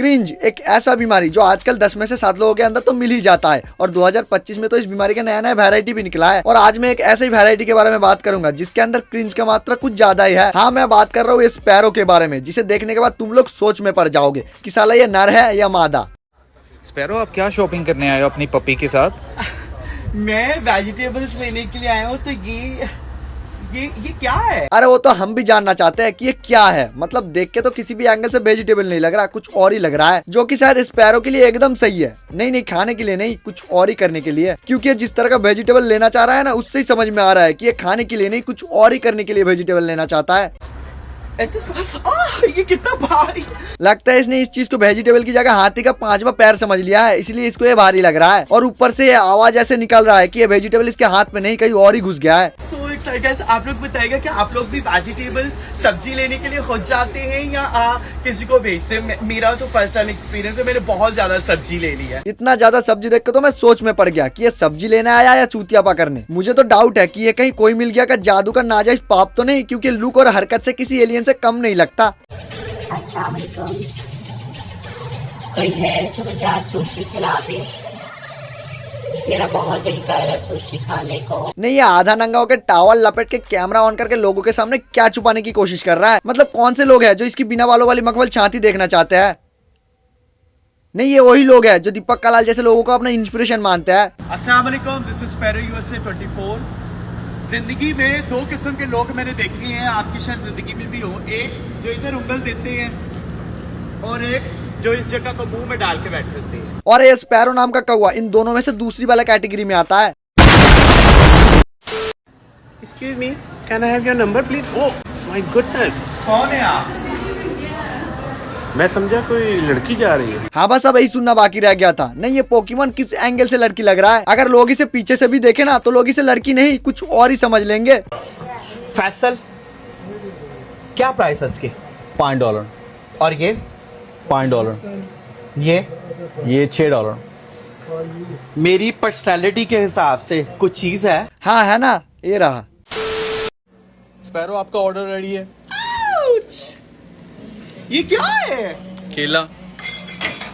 Cringe एक ऐसा बीमारी जो आजकल 10 में से 7 लोगों के अंदर तो मिल ही जाता है और 2025 में तो इस बीमारी का नया नया वैरायटी भी निकला है। और आज मैं एक ऐसे ही वैरायटी के बारे में बात करूंगा जिसके अंदर क्रिंज का मात्रा कुछ ज्यादा ही है। हाँ, मैं बात कर रहा हूँ स्पैरो के बारे में, जिसे देखने के बाद तुम लोग सोच में पड़ जाओगे कि साला ये नर है या मादा। स्पैरो, आप क्या शॉपिंग करने आए हो अपनी पपी के साथ? मैं वेजिटेबल्स लेने के लिए आया हूँ। तो ये क्या है? अरे वो तो हम भी जानना चाहते हैं कि ये क्या है। मतलब देख के तो किसी भी एंगल से वेजिटेबल नहीं लग रहा, कुछ और ही लग रहा है, जो कि शायद स्पैरो के लिए एकदम सही है। नहीं, खाने के लिए नहीं, कुछ और ही करने के लिए, क्योंकि जिस तरह का वेजिटेबल लेना चाह रहा है ना, उससे ही समझ में आ रहा है कि ये खाने के लिए नहीं, कुछ और ही करने के लिए वेजिटेबल लेना चाहता है। ये कितना भारी लगता है इसने इस चीज को वेजिटेबल की जगह हाथी का 5वां पैर समझ लिया है, इसलिए इसको ये भारी लग रहा है। और ऊपर से ये आवाज ऐसे निकल रहा है कि ये वेजिटेबल इसके हाथ में नहीं, कहीं और ही घुस गया है। So excited. आप लोग बताइएगा कि आप लोग भी वेजिटेबल सब्जी लेने के लिए खुद जाते हैं या किसी को भेजते हैं? मेरा तो फर्स्ट टाइम एक्सपीरियंस है, मैंने बहुत ज्यादा सब्जी ले ली है। इतना ज्यादा सब्जी देख के तो मैं सोच में पड़ गया कि ये सब्जी लेने आया या चूतियापा करने। मुझे तो डाउट है कि ये कहीं कोई मिल गया का जादू का नाजायज पाप तो नहीं, क्योंकि लुक और हरकत से किसी एलियन से कम नहीं लगता। कोई है जो मुझे आज सुशी खिला दे। मेरा बहुत दिल कर रहा है सुशी खाने को। नहीं, ये आधा नंगा होकर टावल लपेट के कैमरा ऑन करके लोगों के सामने क्या छुपाने की कोशिश कर रहा है? मतलब कौन से लोग हैं जो इसकी बिना बालों वाली मखमल छाती देखना चाहते हैं? नहीं, ये वही लोग हैं जो दीपक कलाल जैसे लोगों को अपना इंस्पिरेशन मानते हैं। अस्सलाम वालेकुम, दिस इज स्पैरो USA 24। जिंदगी में दो किस्म के लोग मैंने देखे हैं, आपकी शायद जिंदगी में भी हो। एक जो इधर उंगल देते हैं और एक जो इस जगह को मुंह में डाल के बैठे होते हैं। और ये स्पैरो नाम का कौवा इन दोनों में से दूसरी वाला कैटेगरी में आता है। Excuse me, can I have your number please? Oh my goodness, कौन है आप? मैं समझा कोई लड़की जा रही है। हाँ, बस अब यही सुनना बाकी रह गया था। नहीं, ये पोकेमॉन किस एंगल से लड़की लग रहा है? अगर लोग इसे पीछे से भी देखे ना तो लोग इसे लड़की नहीं, कुछ और ही समझ लेंगे। फैसल, क्या प्राइस है इसके? $5 और ये $5 ये $6। मेरी पर्सनालिटी के हिसाब से कुछ चीज है। हाँ, है ना, ये रहा। स्पैरो, आपका ऑर्डर रेडी है। ये क्या है? केला।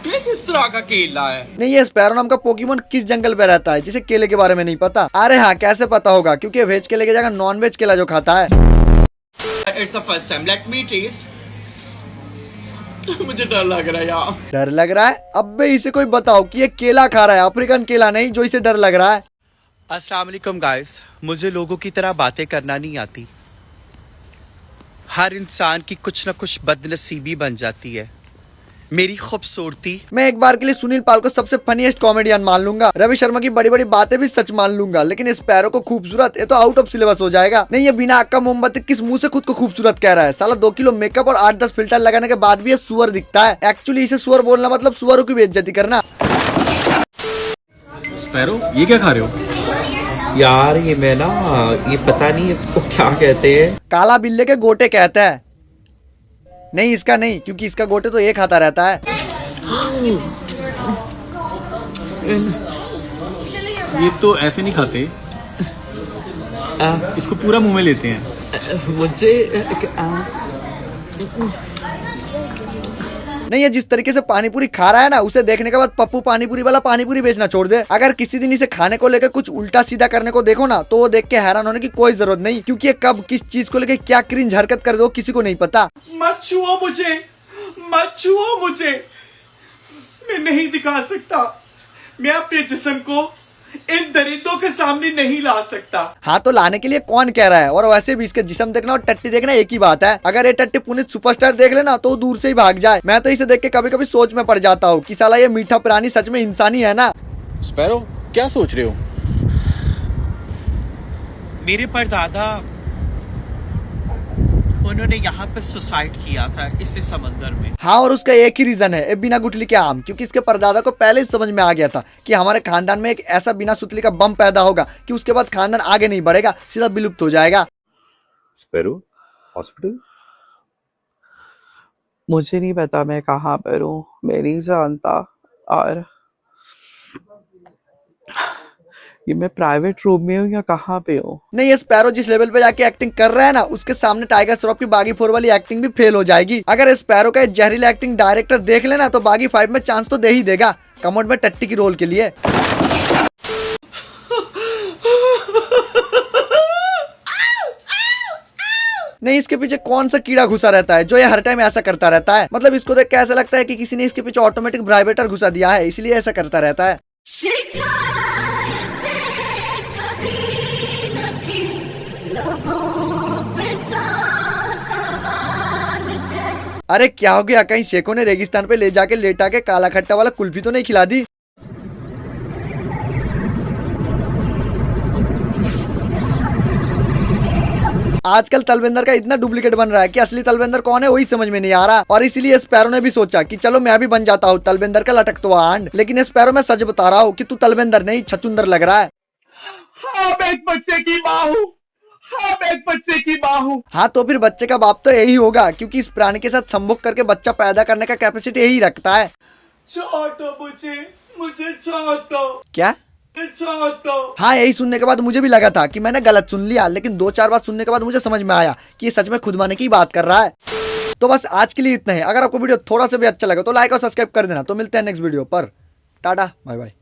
ये किस तरह का केला है? नहीं, ये स्पैरो नाम का पोकेमॉन किस जंगल पे रहता है जिसे केले के बारे में नहीं पता? अरे हाँ, कैसे पता होगा, क्योंकि वेज केले की जगह नॉन वेज केला जो खाता है। It's the first time, let me taste. मुझे डर लग रहा है यार। डर लग रहा है? अब इसे कोई बताओ कि ये केला खा रहा है, अफ्रीकन केला नहीं, जो इसे डर लग रहा है। अस्सलाम वालेकुम गाइस, मुझे लोगों की तरह बातें करना नहीं आती। हर इंसान की कुछ न कुछ बदनसीबी बन जाती है। मेरी खूबसूरती। मैं एक बार के लिए सुनील पाल को सबसे फनीएस्ट कॉमेडियन मान लूंगा, रवि शर्मा की बड़ी बड़ी बातें भी सच मान लूंगा, लेकिन स्पैरो को खूबसूरत, ये तो आउट ऑफ सिलेबस हो जाएगा। नहीं, ये बिना आग का मोमबत्ती किस मुंह से खुद को खूबसूरत कह रहा है? साला 2 किलो मेकअप और 8-10 फिल्टर लगाने के बाद भी ये सुअर दिखता है। एक्चुअली इसे सुअर बोलना मतलब सुअरों की बेइज्जती करना। स्पैरो, ये क्या खा रहे हो? यार ये मैं ना, ये पता नहीं इसको क्या कहते हैं। काला बिल्ले के गोटे कहता है। नहीं, इसका नहीं, क्योंकि इसका गोटे तो ये खाता रहता है। ये तो ऐसे नहीं खाते, इसको पूरा मुंह में लेते हैं। मुझे नहीं, ये जिस तरीके से पानीपुरी खा रहा है ना, उसे देखने के बाद पप्पू पानीपुरी वाला पानीपुरी बेचना छोड़ दे। अगर किसी दिन इसे खाने को लेकर कुछ उल्टा सीधा करने को देखो ना, तो वो देख के हैरान होने की कोई जरूरत नहीं, क्योंकि ये कब किस चीज को लेकर क्या क्रिंज हरकत कर दो किसी को नहीं पता। मत छुओ मुझे, मत छुओ मुझे। मैं नहीं दिखा सकता, मैं अपने जिस्म को इन दरिंदों के सामने नहीं ला सकता। हाँ, तो लाने के लिए कौन कह रहा है? और वैसे भी इसके जिस्म देखना और टट्टी देखना एक ही बात है। अगर ये टट्टी पुनीत सुपरस्टार देख लेना तो दूर से ही भाग जाए। मैं तो इसे देख के कभी कभी सोच में पड़ जाता हूँ कि साला ये मीठा प्राणी सच में इंसान ही है ना। स्पैरो, क्या सोच रहे हो? मेरे परदादा, उन्होंने यहाँ पे सुसाइड किया था इसी समंदर में। हाँ, और उसका एक ही रीजन है, बिना गुठली के आम, क्योंकि इसके परदादा को पहले ही समझ में आ गया था कि हमारे खानदान में एक ऐसा बिना सुतली का बम पैदा होगा कि उसके बाद खानदान आगे नहीं बढ़ेगा, सीधा विलुप्त हो जाएगा। Sparrow, hospital? मुझे नहीं पता मैं कहाँ पर हूँ, मैं नहीं जानता। और ये मैं प्राइवेट रूम में हूँ या कहाँ पे हूँ? नहीं, ये स्पैरो जिस लेवल पे जाके एक्टिंग कर रहा है ना, उसके सामने टाइगर श्रॉफ की बागी 4 वाली एक्टिंग भी फेल हो जाएगी। अगर स्पैरो का जहरीला एक्टिंग डायरेक्टर देख लेना तो बागी 5 में चांस तो दे ही देगा, कमोड में टट्टी की रोल के लिए। नहीं, इसके पीछे कौन सा कीड़ा घुसा रहता है जो ये हर टाइम ऐसा करता रहता है? मतलब इसको देख के ऐसा लगता है कि किसी ने इसके पीछे ऑटोमेटिक वाइब्रेटर घुसा दिया है, इसलिए ऐसा करता रहता है। अरे क्या हो गया, कहीं शेखों ने रेगिस्तान पे ले जाके लेटा के काला खट्टा वाला कुल्फी तो नहीं खिला दी? आजकल तलविंदर का इतना डुप्लीकेट बन रहा है कि असली तलविंदर कौन है वही समझ में नहीं आ रहा, और इसीलिए स्पैरो ने भी सोचा कि चलो मैं भी बन जाता हूँ तलविंदर का लटकता आंड। लेकिन स्पैरो, मैं सच बता रहा हूँ कि तू तलविंदर नहीं छचुंदर लग रहा है। हाँ तो फिर बच्चे का बाप तो यही होगा, क्योंकि इस प्राणी के साथ संभोग करके बच्चा पैदा करने का कैपेसिटी यही रखता है। क्या? हाँ, यही सुनने के बाद मुझे भी लगा था कि मैंने गलत सुन लिया, लेकिन 2-4 बार सुनने के बाद मुझे समझ में आया कि ये सच में खुद माने की बात कर रहा है। तो बस आज के लिए इतना ही। अगर आपको वीडियो थोड़ा सा भी अच्छा लगा तो लाइक और सब्सक्राइब कर देना। तो मिलते हैं नेक्स्ट वीडियो पर। Tata, bye bye.